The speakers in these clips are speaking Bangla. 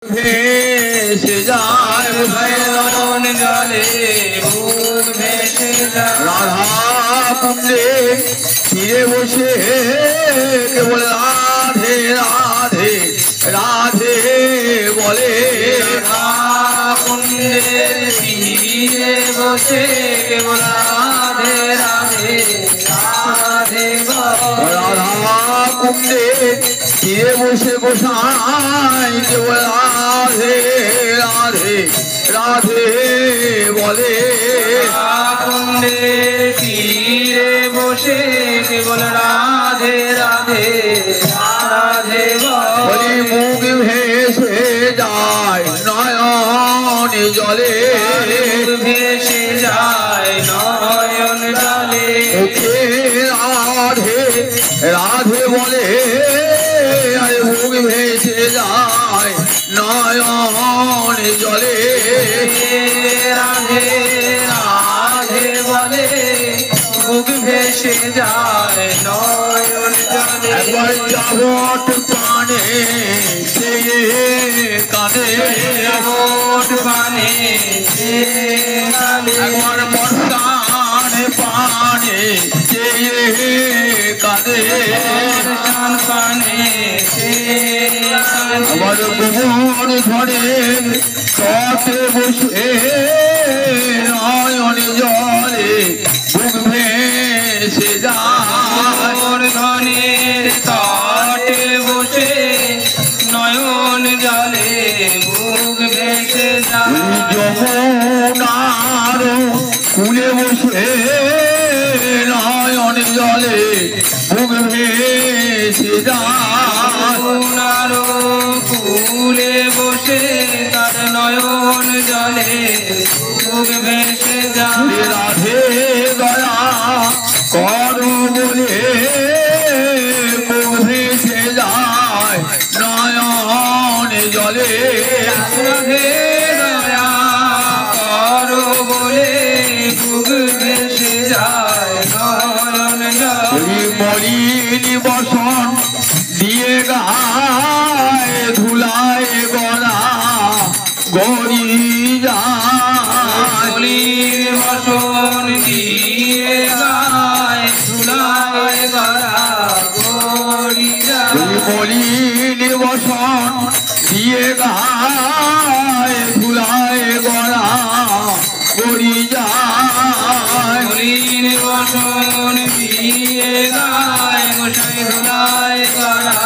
ভেসে যায় নয়ন জলে বুক ভেসে যায় রাধা কুণ্ডে তীরে বসে কেবল রাধে রাধে রাধে বলে রাধা কুণ্ডের তীরে বসে কেবল রাধে রাধে রাধে রাধা কুণ্ডে তীরে বসে গোসাই কেবল রাধে রাধে রাধে বলে কুণ্ডের তীরে বসে কেবল রাধে রাধে রাধে বলি মুখ ভেসে যায় নয়ন জলে ভেসে যায় নয়ন জলে মুখে রাধে রাধে বলে আরে মুখ ভেসে যায় নয়ন জলে রাধে রাধে বলে বুক ভেসে যায় নয়ন জলে একবার যাবট পানে সে কানে যাবট পানে সে কানে একবার বর্ষান পানে সে কানে বর্ষান পানে সে কানে আবার গোবর ঘরে কাছে বসে নয়ন জলে বুক ভেসে যায় ঘনের কাটে বসে নয়ন জলে বুক ভেসে যায় যমুনার কুলে বসে নয়ন জলে বুক ভেসে যায় যমুনার কুলে বসে তার নয়ন জলে বুক ভেসে যায় রাধে দয়া করো বলে বুক ভেসে যায় নয়ন জলে রাধে দয়া করো বলে বুক ভেসে যায় নয়ন জলে মলিন বসন দিয়ে গায় ধুলায় গড়া গড়ি যায় মলিন বসন দিয়ে গায় ধুলায় গড়া গড়ি যায় মলিন বসন দিয়ে গায় ধুলায় গড়া গড়ি যায় মলিন বসন দিয়ে গায় গোসাই ধুলায় গড়া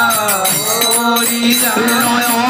গড়ি যায়